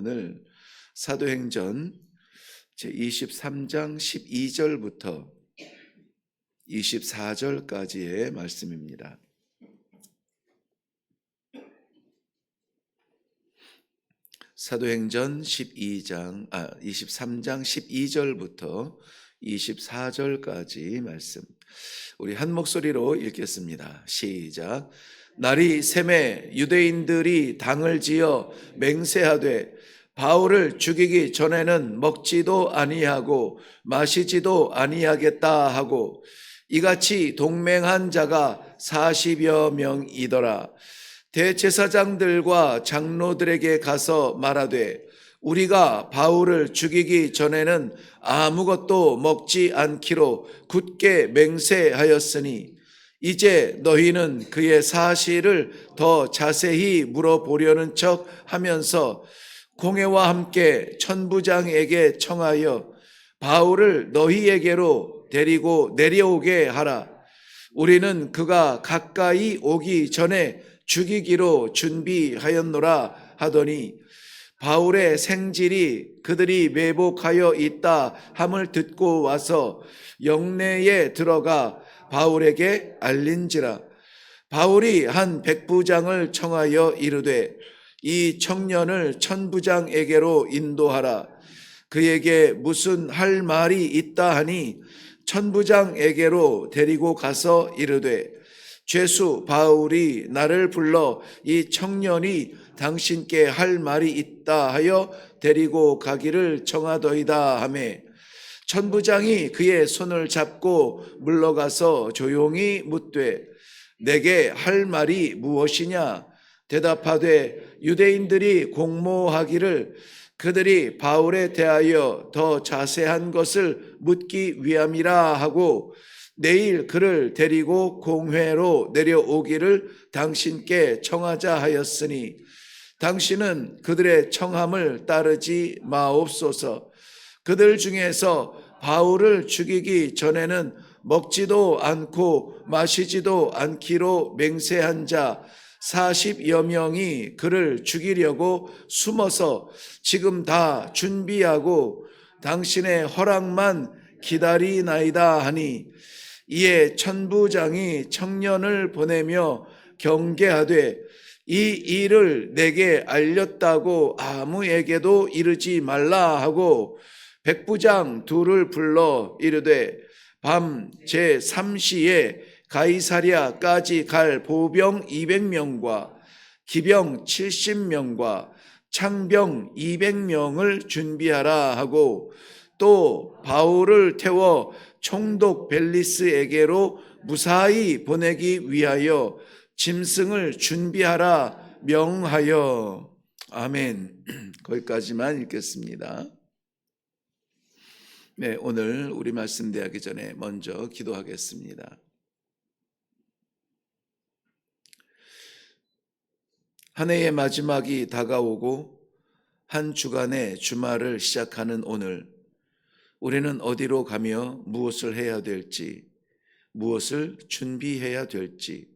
오늘 사도행전 제23장 12절부터 24절까지의 말씀입니다. 사도행전 23장 12절부터 24절까지 말씀, 우리 한 목소리로 읽겠습니다. 시작. 날이 새매 유대인들이 당을 지어 맹세하되 바울을 죽이기 전에는 먹지도 아니하고 마시지도 아니하겠다 하고 이같이 동맹한 자가 40여 명이더라. 대제사장들과 장로들에게 가서 말하되 우리가 바울을 죽이기 전에는 아무것도 먹지 않기로 굳게 맹세하였으니 이제 너희는 그의 사실을 더 자세히 물어보려는 척 하면서 공회와 함께 천부장에게 청하여 바울을 너희에게로 데리고 내려오게 하라. 우리는 그가 가까이 오기 전에 죽이기로 준비하였노라 하더니 바울의 생질이 그들이 매복하여 있다 함을 듣고 와서 영내에 들어가 바울에게 알린지라. 바울이 한 백부장을 청하여 이르되 이 청년을 천부장에게로 인도하라. 그에게 무슨 할 말이 있다 하니 천부장에게로 데리고 가서 이르되 죄수 바울이 나를 불러 이 청년이 당신께 할 말이 있다 하여 데리고 가기를 청하더이다 하매 천부장이 그의 손을 잡고 물러가서 조용히 묻되 내게 할 말이 무엇이냐? 대답하되 유대인들이 공모하기를 그들이 바울에 대하여 더 자세한 것을 묻기 위함이라 하고 내일 그를 데리고 공회로 내려오기를 당신께 청하자 하였으니 당신은 그들의 청함을 따르지 마옵소서. 그들 중에서 바울을 죽이기 전에는 먹지도 않고 마시지도 않기로 맹세한 자 40여 명이 그를 죽이려고 숨어서 지금 다 준비하고 당신의 허락만 기다리나이다 하니 이에 천부장이 청년을 보내며 경계하되 이 일을 내게 알렸다고 아무에게도 이르지 말라 하고 백부장 둘을 불러 이르되 밤 제3시에 가이사랴까지 갈 보병 200명과 기병 70명과 창병 200명을 준비하라 하고 또 바울을 태워 총독 벨리스에게로 무사히 보내기 위하여 짐승을 준비하라 명하여. 아멘. 거기까지만 읽겠습니다. 네, 오늘 우리 말씀 대하기 전에 먼저 기도하겠습니다. 한 해의 마지막이 다가오고 한 주간의 주말을 시작하는 오늘, 우리는 어디로 가며 무엇을 해야 될지, 무엇을 준비해야 될지,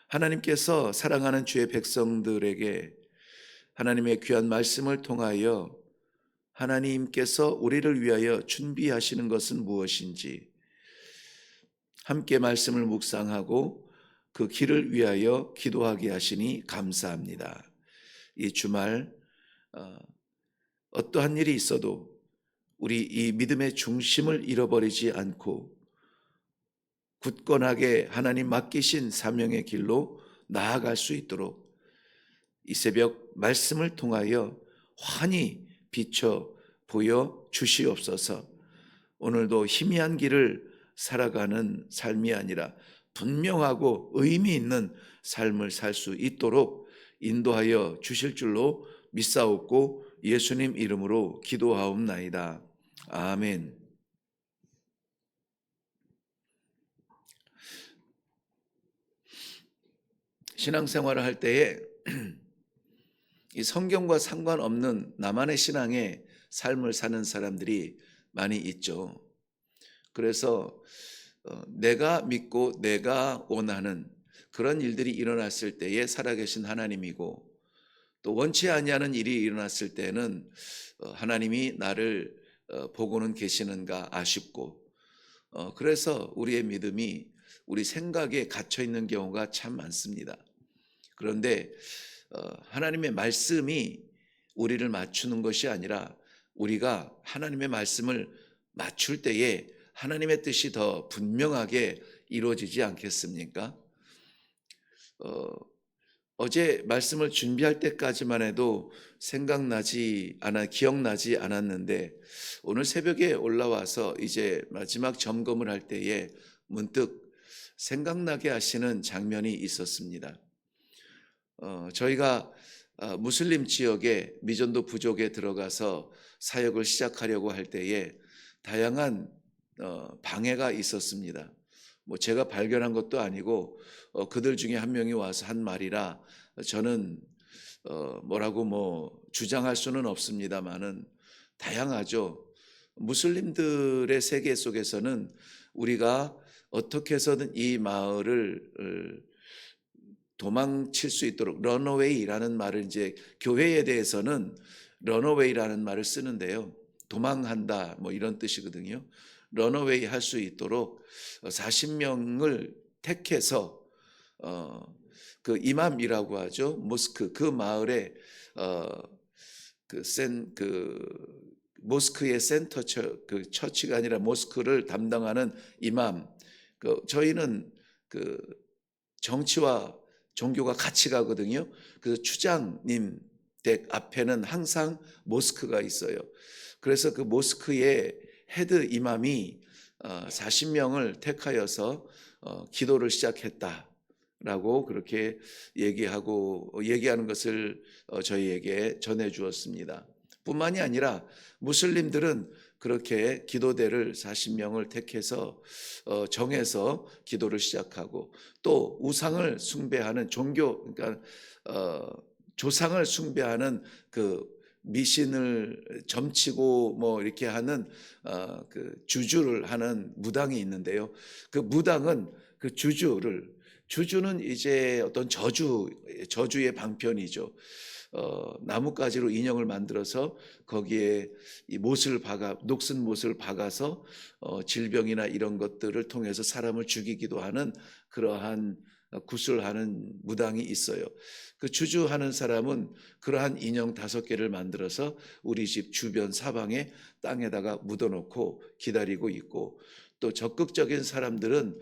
하나님께서 사랑하는 주의 백성들에게 하나님의 귀한 말씀을 통하여 하나님께서 우리를 위하여 준비하시는 것은 무엇인지 함께 말씀을 묵상하고 그 길을 위하여 기도하게 하시니 감사합니다. 이 주말 어떠한 일이 있어도 우리 이 믿음의 중심을 잃어버리지 않고 굳건하게 하나님 맡기신 사명의 길로 나아갈 수 있도록 이 새벽 말씀을 통하여 환히 비춰 보여 주시옵소서. 오늘도 희미한 길을 살아가는 삶이 아니라 분명하고 의미 있는 삶을 살 수 있도록 인도하여 주실 줄로 믿사옵고 예수님 이름으로 기도하옵나이다. 아멘. 신앙생활을 할 때에 이 성경과 상관없는 나만의 신앙의 삶을 사는 사람들이 많이 있죠. 그래서 내가 믿고 내가 원하는 그런 일들이 일어났을 때에 살아계신 하나님이고 또 원치 아니하는 일이 일어났을 때는 하나님이 나를 보고는 계시는가 아쉽고, 그래서 우리의 믿음이 우리 생각에 갇혀 있는 경우가 참 많습니다. 그런데 하나님의 말씀이 우리를 맞추는 것이 아니라 우리가 하나님의 말씀을 맞출 때에 하나님의 뜻이 더 분명하게 이루어지지 않겠습니까? 어제 말씀을 준비할 때까지만 해도 기억나지 않았는데, 오늘 새벽에 올라와서 이제 마지막 점검을 할 때에 문득 생각나게 하시는 장면이 있었습니다. 저희가 무슬림 지역의 미전도 부족에 들어가서 사역을 시작하려고 할 때에 다양한 방해가 있었습니다. 뭐 제가 발견한 것도 아니고 그들 중에 한 명이 와서 한 말이라 저는 뭐라고 주장할 수는 없습니다만은 다양하죠. 무슬림들의 세계 속에서는 우리가 어떻게 해서든 이 마을을 도망칠 수 있도록 런어웨이라는 말을 이제 교회에 대해서는 런어웨이라는 말을 쓰는데요. 도망한다 이런 뜻이거든요. 런어웨이 할 수 있도록 40명을 택해서 그 이맘이라고 하죠. 모스크 그 마을에 모스크의 센터 처치가 아니라 모스크를 담당하는 이맘. 저희는 정치와 종교가 같이 가거든요. 그 추장님 댁 앞에는 항상 모스크가 있어요. 그래서 그 모스크의 헤드 이맘이 40명을 택하여서 기도를 시작했다라고 그렇게 얘기하는 것을 저희에게 전해 주었습니다. 뿐만이 아니라 무슬림들은 그렇게 기도대를 40명을 택해서 정해서 기도를 시작하고, 또 우상을 숭배하는 그러니까 조상을 숭배하는 그 미신을 점치고 이렇게 하는 그 주주를 하는 무당이 있는데요. 그 무당은 그 주주는 이제 어떤 저주의 방편이죠. 나뭇가지로 인형을 만들어서 거기에 이 녹슨 못을 박아서 질병이나 이런 것들을 통해서 사람을 죽이기도 하는 그러한 구슬하는 무당이 있어요. 그 주주하는 사람은 그러한 인형 5개를 만들어서 우리 집 주변 사방에 땅에다가 묻어놓고 기다리고 있고, 또 적극적인 사람들은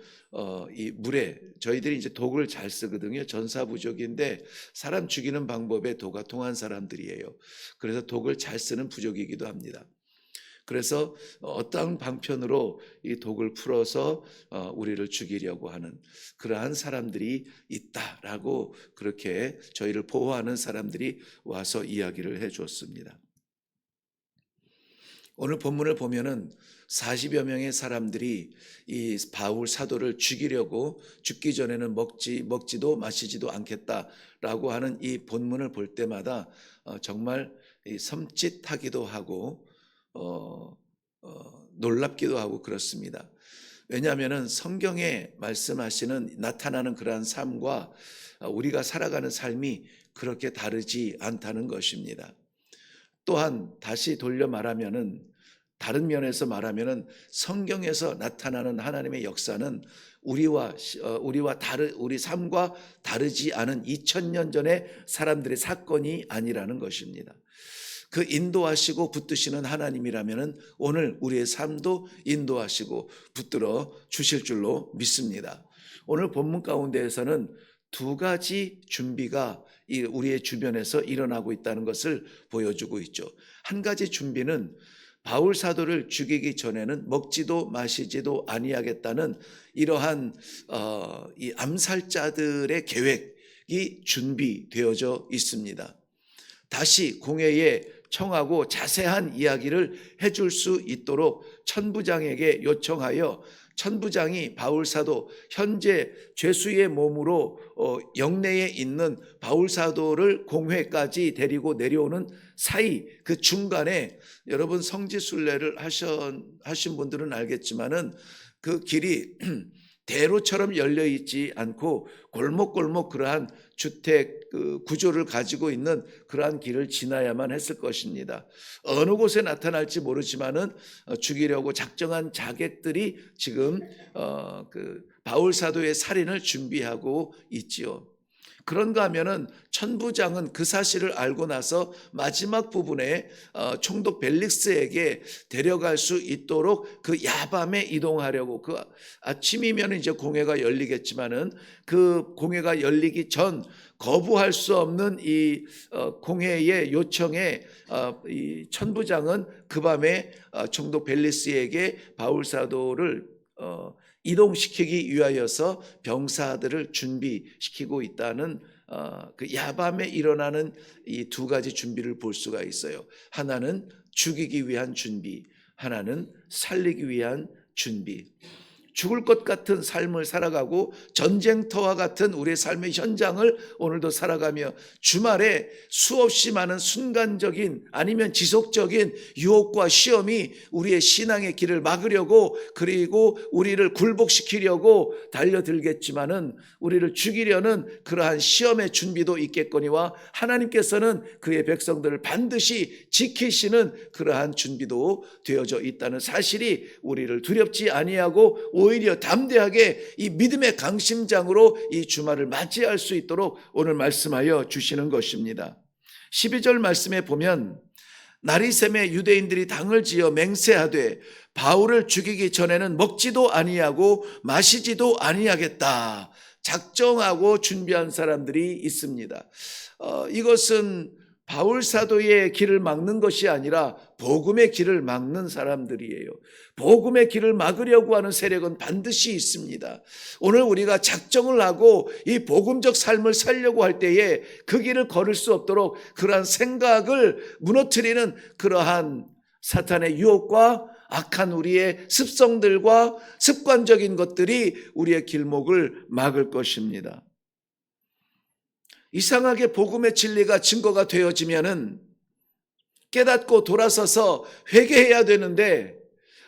이 물에, 저희들이 이제 독을 잘 쓰거든요. 전사부족인데 사람 죽이는 방법에 도가 통한 사람들이에요. 그래서 독을 잘 쓰는 부족이기도 합니다. 그래서 어떤 방편으로 이 독을 풀어서 우리를 죽이려고 하는 그러한 사람들이 있다라고, 그렇게 저희를 보호하는 사람들이 와서 이야기를 해 주었습니다. 오늘 본문을 보면은 40여 명의 사람들이 이 바울 사도를 죽이려고 죽기 전에는 먹지도 마시지도 않겠다라고 하는 이 본문을 볼 때마다 정말 섬찟하기도 하고 놀랍기도 하고 그렇습니다. 왜냐하면은 성경에 말씀하시는 나타나는 그러한 삶과 우리가 살아가는 삶이 그렇게 다르지 않다는 것입니다. 또한 다시 돌려 말하면은, 다른 면에서 말하면은 성경에서 나타나는 하나님의 역사는 우리 삶과 다르지 않은 2000년 전의 사람들의 사건이 아니라는 것입니다. 그 인도하시고 붙드시는 하나님이라면은 오늘 우리의 삶도 인도하시고 붙들어 주실 줄로 믿습니다. 오늘 본문 가운데에서는 2가지 준비가 우리의 주변에서 일어나고 있다는 것을 보여주고 있죠. 한 가지 준비는 바울 사도를 죽이기 전에는 먹지도 마시지도 아니하겠다는 이러한 이 암살자들의 계획이 준비되어져 있습니다. 다시 공회에 청하고 자세한 이야기를 해줄 수 있도록 천부장에게 요청하여 천부장이 바울 사도, 현재 죄수의 몸으로 영내에 있는 바울 사도를 공회까지 데리고 내려오는 사이, 그 중간에, 여러분 성지순례를 하신 분들은 알겠지만은 그 길이 대로처럼 열려 있지 않고 골목골목 그러한 주택 그 구조를 가지고 있는 그러한 길을 지나야만 했을 것입니다. 어느 곳에 나타날지 모르지만은 죽이려고 작정한 자객들이 지금 그 바울 사도의 살인을 준비하고 있지요. 그런가 하면은 천부장은 그 사실을 알고 나서 마지막 부분에 총독 벨릭스에게 데려갈 수 있도록 그 야밤에 이동하려고, 그 아침이면 이제 공회가 열리겠지만은 그 공회가 열리기 전 거부할 수 없는 이 공회의 요청에 이 천부장은 그 밤에 총독 벨릭스에게 바울 사도를 이동시키기 위하여서 병사들을 준비시키고 있다는 그 야밤에 일어나는 이 두 가지 준비를 볼 수가 있어요. 하나는 죽이기 위한 준비, 하나는 살리기 위한 준비. 죽을 것 같은 삶을 살아가고 전쟁터와 같은 우리의 삶의 현장을 오늘도 살아가며 주말에 수없이 많은 순간적인 아니면 지속적인 유혹과 시험이 우리의 신앙의 길을 막으려고, 그리고 우리를 굴복시키려고 달려들겠지만은 우리를 죽이려는 그러한 시험의 준비도 있겠거니와 하나님께서는 그의 백성들을 반드시 지키시는 그러한 준비도 되어져 있다는 사실이 우리를 두렵지 아니하고 오히려 담대하게 이 믿음의 강심장으로 이 주말을 맞이할 수 있도록 오늘 말씀하여 주시는 것입니다. 12절 말씀에 보면 나리샘의 유대인들이 당을 지어 맹세하되 바울을 죽이기 전에는 먹지도 아니하고 마시지도 아니하겠다 작정하고 준비한 사람들이 있습니다. 이것은 바울 사도의 길을 막는 것이 아니라 복음의 길을 막는 사람들이에요. 복음의 길을 막으려고 하는 세력은 반드시 있습니다. 오늘 우리가 작정을 하고 이 복음적 삶을 살려고 할 때에 그 길을 걸을 수 없도록 그러한 생각을 무너뜨리는 그러한 사탄의 유혹과 악한 우리의 습성들과 습관적인 것들이 우리의 길목을 막을 것입니다. 이상하게 복음의 진리가 증거가 되어지면은 깨닫고 돌아서서 회개해야 되는데,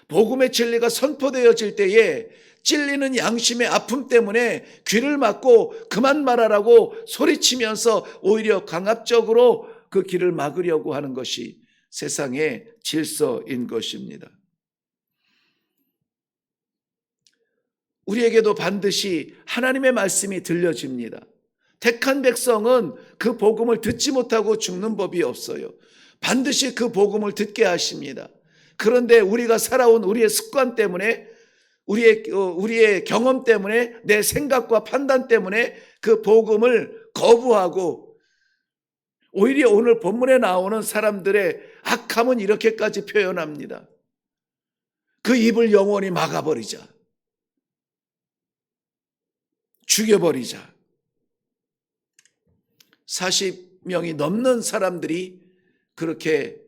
복음의 진리가 선포되어질 때에 찔리는 양심의 아픔 때문에 귀를 막고 그만 말하라고 소리치면서 오히려 강압적으로 그 길을 막으려고 하는 것이 세상의 질서인 것입니다. 우리에게도 반드시 하나님의 말씀이 들려집니다. 택한 백성은 그 복음을 듣지 못하고 죽는 법이 없어요. 반드시 그 복음을 듣게 하십니다. 그런데 우리가 살아온 우리의 습관 때문에, 우리의 경험 때문에, 내 생각과 판단 때문에 그 복음을 거부하고, 오히려 오늘 본문에 나오는 사람들의 악함은 이렇게까지 표현합니다. 그 입을 영원히 막아버리자, 죽여버리자. 40명이 넘는 사람들이 그렇게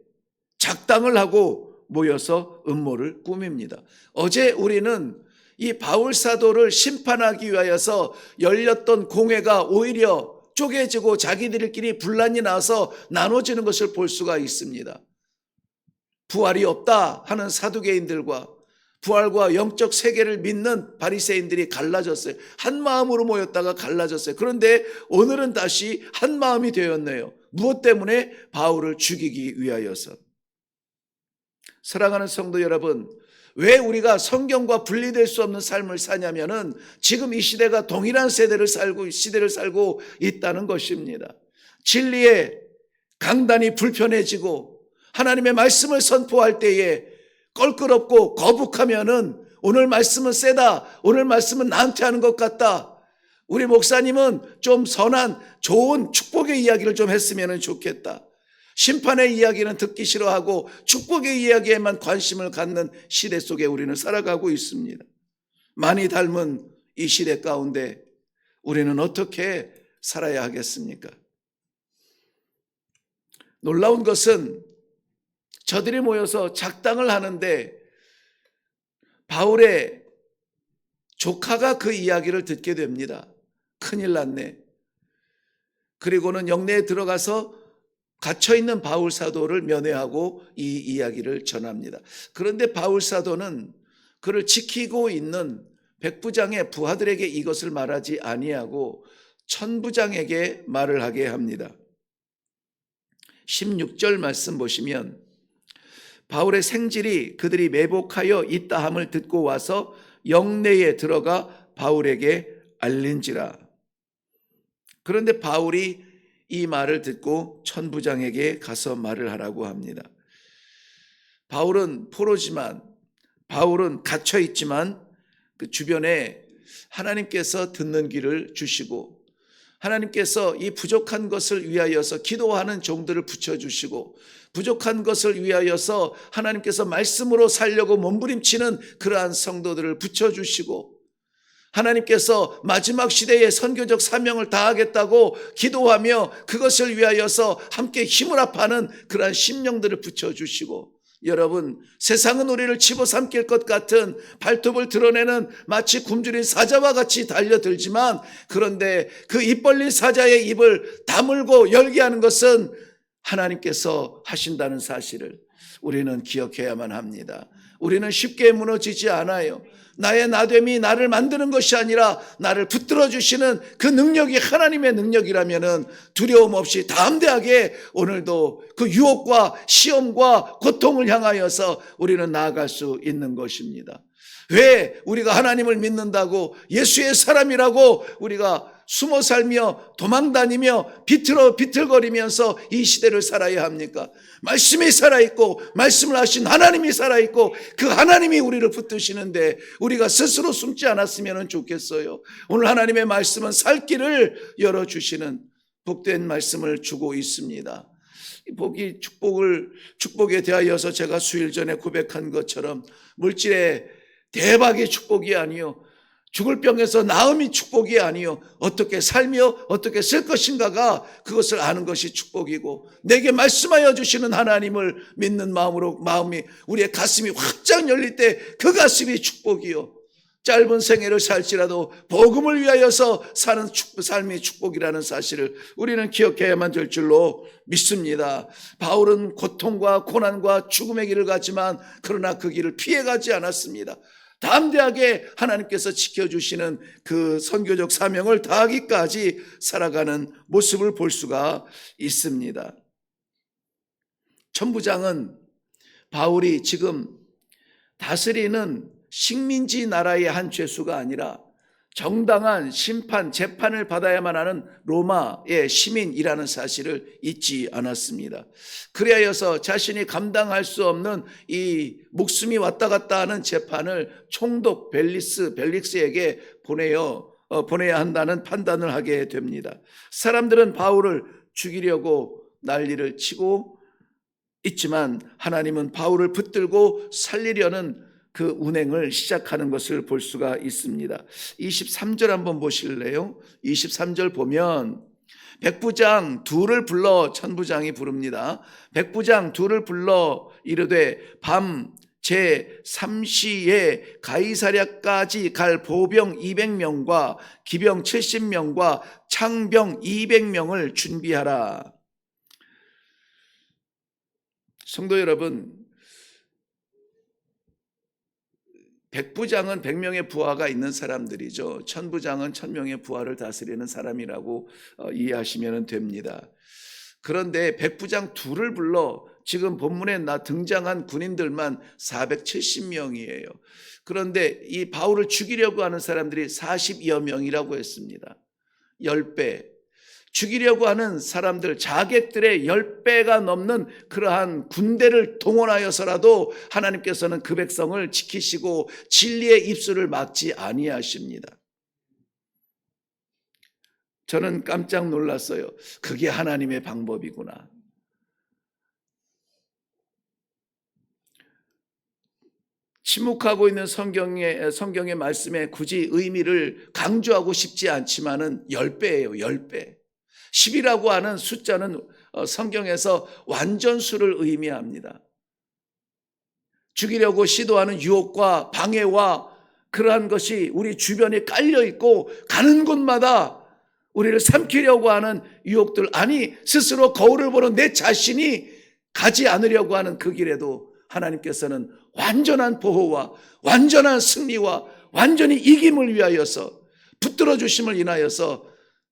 작당을 하고 모여서 음모를 꾸밉니다. 어제 우리는 이 바울 사도를 심판하기 위하여서 열렸던 공회가 오히려 쪼개지고 자기들끼리 분란이 나서 나눠지는 것을 볼 수가 있습니다. 부활이 없다 하는 사두개인들과 부활과 영적 세계를 믿는 바리새인들이 갈라졌어요. 한 마음으로 모였다가 갈라졌어요. 그런데 오늘은 다시 한 마음이 되었네요. 무엇 때문에? 바울을 죽이기 위하여서. 사랑하는 성도 여러분, 왜 우리가 성경과 분리될 수 없는 삶을 사냐면은 지금 이 시대가 동일한 시대를 살고 있다는 것입니다. 진리의 강단이 불편해지고 하나님의 말씀을 선포할 때에 껄끄럽고 거북하면은 오늘 말씀은 세다, 오늘 말씀은 나한테 하는 것 같다, 우리 목사님은 좀 선한 좋은 축복의 이야기를 좀 했으면 좋겠다, 심판의 이야기는 듣기 싫어하고 축복의 이야기에만 관심을 갖는 시대 속에 우리는 살아가고 있습니다. 많이 닮은 이 시대 가운데 우리는 어떻게 살아야 하겠습니까? 놀라운 것은 저들이 모여서 작당을 하는데 바울의 조카가 그 이야기를 듣게 됩니다. 큰일 났네. 그리고는 영내에 들어가서 갇혀있는 바울 사도를 면회하고 이 이야기를 전합니다. 그런데 바울 사도는 그를 지키고 있는 백부장의 부하들에게 이것을 말하지 아니하고 천부장에게 말을 하게 합니다. 16절 말씀 보시면 바울의 생질이 그들이 매복하여 있다함을 듣고 와서 영내에 들어가 바울에게 알린지라. 그런데 바울이 이 말을 듣고 천부장에게 가서 말을 하라고 합니다. 바울은 포로지만, 바울은 갇혀 있지만 그 주변에 하나님께서 듣는 귀를 주시고 하나님께서 이 부족한 것을 위하여서 기도하는 종들을 붙여주시고 부족한 것을 위하여서 하나님께서 말씀으로 살려고 몸부림치는 그러한 성도들을 붙여주시고 하나님께서 마지막 시대에 선교적 사명을 다하겠다고 기도하며 그것을 위하여서 함께 힘을 합하는 그러한 심령들을 붙여주시고 여러분, 세상은 우리를 집어삼킬 것 같은 발톱을 드러내는 마치 굶주린 사자와 같이 달려들지만 그런데 그 입 벌린 사자의 입을 다물고 열게 하는 것은 하나님께서 하신다는 사실을 우리는 기억해야만 합니다. 우리는 쉽게 무너지지 않아요. 나의 나됨이 나를 만드는 것이 아니라 나를 붙들어 주시는 그 능력이 하나님의 능력이라면 두려움 없이 담대하게 오늘도 그 유혹과 시험과 고통을 향하여서 우리는 나아갈 수 있는 것입니다. 왜 우리가 하나님을 믿는다고 예수의 사람이라고 우리가 숨어 살며 도망다니며 비틀거리면서 이 시대를 살아야 합니까? 말씀이 살아있고 말씀을 하신 하나님이 살아있고 그 하나님이 우리를 붙드시는데 우리가 스스로 숨지 않았으면 좋겠어요. 오늘 하나님의 말씀은 살 길을 열어주시는 복된 말씀을 주고 있습니다. 복이 축복에 대하여서 제가 수일 전에 고백한 것처럼 물질의 대박의 축복이 아니요 죽을 병에서 나음이 축복이 아니요 어떻게 살며 어떻게 쓸 것인가가 그것을 아는 것이 축복이고 내게 말씀하여 주시는 하나님을 믿는 마음이 우리의 가슴이 확장 열릴 때 그 가슴이 축복이요 짧은 생애를 살지라도 복음을 위하여서 사는 삶이 축복이라는 사실을 우리는 기억해야만 될 줄로 믿습니다. 바울은 고통과 고난과 죽음의 길을 갔지만 그러나 그 길을 피해가지 않았습니다. 담대하게 하나님께서 지켜주시는 그 선교적 사명을 다하기까지 살아가는 모습을 볼 수가 있습니다. 천부장은 바울이 지금 다스리는 식민지 나라의 한 죄수가 아니라 정당한 심판, 재판을 받아야만 하는 로마의 시민이라는 사실을 잊지 않았습니다. 그리하여서 자신이 감당할 수 없는 이 목숨이 왔다 갔다 하는 재판을 총독 벨릭스에게 보내야 한다는 판단을 하게 됩니다. 사람들은 바울을 죽이려고 난리를 치고 있지만 하나님은 바울을 붙들고 살리려는 그 운행을 시작하는 것을 볼 수가 있습니다. 23절 한번 보실래요? 23절 보면 백부장 둘을 불러 천부장이 부릅니다. 백부장 둘을 불러 이르되 밤 제3시에 가이사랴까지 갈 보병 200명과 기병 70명과 창병 200명을 준비하라. 성도 여러분, 백부장은 100명의 부하가 있는 사람들이죠. 천부장은 1000명의 부하를 다스리는 사람이라고 이해하시면 됩니다. 그런데 백부장 둘을 불러 지금 본문에 등장한 군인들만 470명이에요. 그런데 이 바울을 죽이려고 하는 사람들이 40여 명이라고 했습니다. 10배. 죽이려고 하는 사람들, 자객들의 10배가 넘는 그러한 군대를 동원하여서라도 하나님께서는 그 백성을 지키시고 진리의 입술을 막지 아니하십니다. 저는 깜짝 놀랐어요. 그게 하나님의 방법이구나. 침묵하고 있는 성경의 말씀에 굳이 의미를 강조하고 싶지 않지만은 10배예요, 10배. 10이라고 하는 숫자는 성경에서 완전수를 의미합니다. 죽이려고 시도하는 유혹과 방해와 그러한 것이 우리 주변에 깔려 있고 가는 곳마다 우리를 삼키려고 하는 유혹들, 아니 스스로 거울을 보는 내 자신이 가지 않으려고 하는 그 길에도 하나님께서는 완전한 보호와 완전한 승리와 완전히 이김을 위하여서 붙들어 주심을 인하여서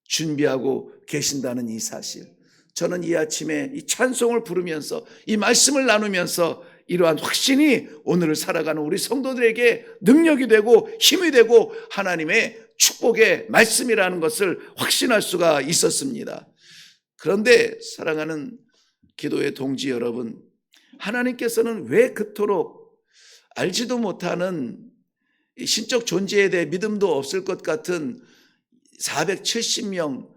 준비하고 계신다는 이 사실, 저는 이 아침에 이 찬송을 부르면서 이 말씀을 나누면서 이러한 확신이 오늘을 살아가는 우리 성도들에게 능력이 되고 힘이 되고 하나님의 축복의 말씀이라는 것을 확신할 수가 있었습니다. 그런데 사랑하는 기도의 동지 여러분, 하나님께서는 왜 그토록 알지도 못하는 신적 존재에 대해 믿음도 없을 것 같은 470명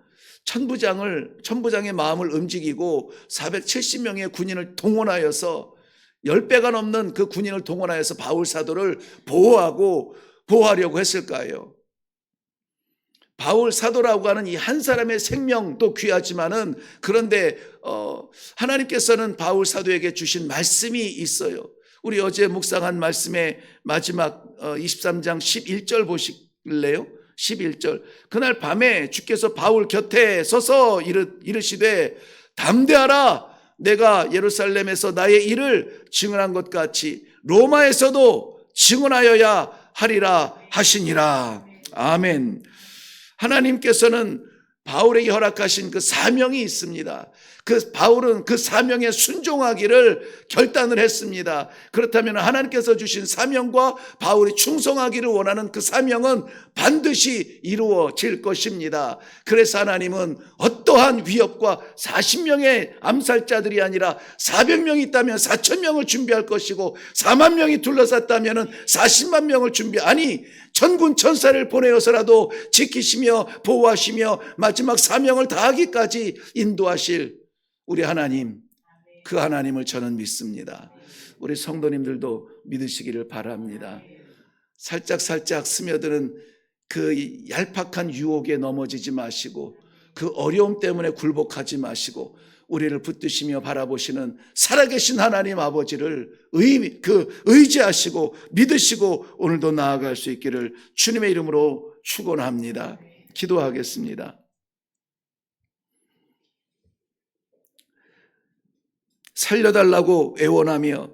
천부장의 마음을 움직이고 470명의 군인을 동원하여서 10배가 넘는 그 군인을 동원하여서 바울 사도를 보호하려고 했을까요? 바울 사도라고 하는 이 한 사람의 생명도 귀하지만은 그런데 하나님께서는 바울 사도에게 주신 말씀이 있어요. 우리 어제 묵상한 말씀의 마지막 23장 11절 보실래요? 11절. 그날 밤에 주께서 바울 곁에 서서 이르시되 담대하라, 내가 예루살렘에서 나의 일을 증언한 것 같이 로마에서도 증언하여야 하리라 하시니라. 아멘. 하나님께서는 바울에게 허락하신 그 사명이 있습니다. 바울은 그 사명에 순종하기를 결단을 했습니다. 그렇다면 하나님께서 주신 사명과 바울이 충성하기를 원하는 그 사명은 반드시 이루어질 것입니다. 그래서 하나님은 어떠한 위협과 40명의 암살자들이 아니라 400명이 있다면 4,000명을 준비할 것이고 4만 명이 둘러쌌다면 40만 명을 아니 천군 천사를 보내어서라도 지키시며 보호하시며 마지막 사명을 다하기까지 인도하실 우리 하나님, 그 하나님을 저는 믿습니다. 우리 성도님들도 믿으시기를 바랍니다. 살짝 스며드는 그 얄팍한 유혹에 넘어지지 마시고 그 어려움 때문에 굴복하지 마시고 우리를 붙드시며 바라보시는 살아계신 하나님 아버지를 의지하시고 믿으시고 오늘도 나아갈 수 있기를 주님의 이름으로 축원합니다. 기도하겠습니다. 살려달라고 애원하며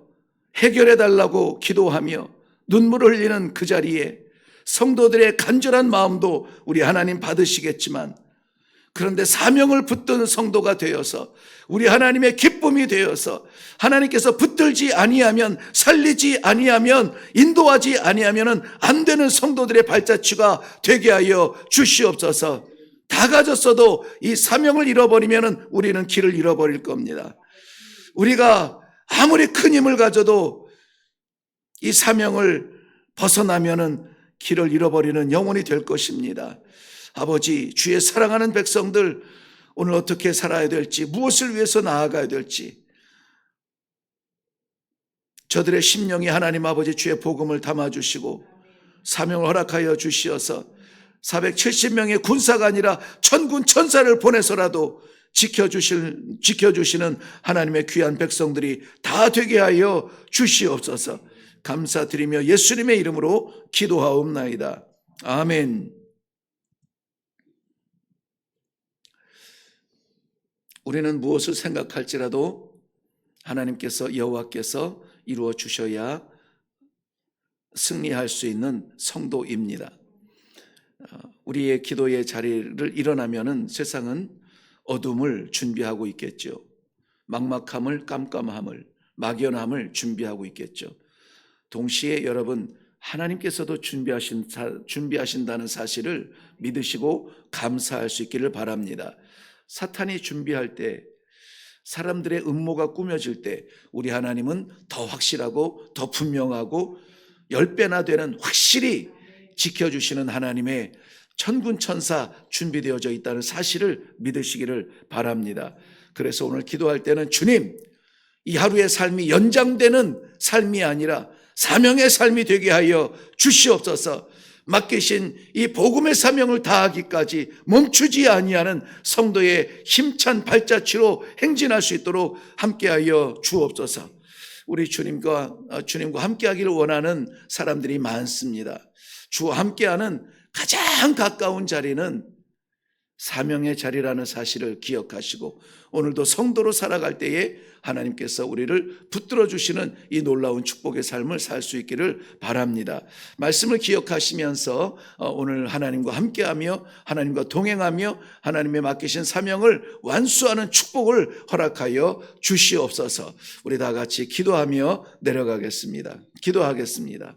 해결해달라고 기도하며 눈물을 흘리는 그 자리에 성도들의 간절한 마음도 우리 하나님 받으시겠지만, 그런데 사명을 붙든 성도가 되어서 우리 하나님의 기쁨이 되어서 하나님께서 붙들지 아니하면, 살리지 아니하면, 인도하지 아니하면 안 되는 성도들의 발자취가 되게 하여 주시옵소서. 다 가졌어도 이 사명을 잃어버리면 우리는 길을 잃어버릴 겁니다. 우리가 아무리 큰 힘을 가져도 이 사명을 벗어나면 길을 잃어버리는 영혼이 될 것입니다. 아버지, 주의 사랑하는 백성들 오늘 어떻게 살아야 될지, 무엇을 위해서 나아가야 될지, 저들의 심령이 하나님 아버지 주의 복음을 담아주시고 사명을 허락하여 주시어서 470명의 군사가 아니라 천군 천사를 보내서라도 지켜주시는 하나님의 귀한 백성들이 다 되게 하여 주시옵소서. 감사드리며 예수님의 이름으로 기도하옵나이다. 아멘. 우리는 무엇을 생각할지라도 하나님께서, 여호와께서 이루어 주셔야 승리할 수 있는 성도입니다. 우리의 기도의 자리를 일어나면은 세상은 어둠을 준비하고 있겠죠. 막막함을, 깜깜함을, 막연함을 준비하고 있겠죠. 동시에 여러분, 하나님께서도 준비하신다는 사실을 믿으시고 감사할 수 있기를 바랍니다. 사탄이 준비할 때, 사람들의 음모가 꾸며질 때 우리 하나님은 더 확실하고 더 분명하고 10배나 되는 확실히 지켜주시는 하나님의 천군 천사 준비되어져 있다는 사실을 믿으시기를 바랍니다. 그래서 오늘 기도할 때는 주님, 이 하루의 삶이 연장되는 삶이 아니라 사명의 삶이 되게 하여 주시옵소서. 맡기신 이 복음의 사명을 다하기까지 멈추지 아니하는 성도의 힘찬 발자취로 행진할 수 있도록 함께하여 주옵소서. 우리 주님과 함께하기를 원하는 사람들이 많습니다. 주와 함께하는 가장 가까운 자리는 사명의 자리라는 사실을 기억하시고 오늘도 성도로 살아갈 때에 하나님께서 우리를 붙들어 주시는 이 놀라운 축복의 삶을 살 수 있기를 바랍니다. 말씀을 기억하시면서 오늘 하나님과 함께하며 하나님과 동행하며 하나님의 맡기신 사명을 완수하는 축복을 허락하여 주시옵소서. 우리 다 같이 기도하며 내려가겠습니다. 기도하겠습니다.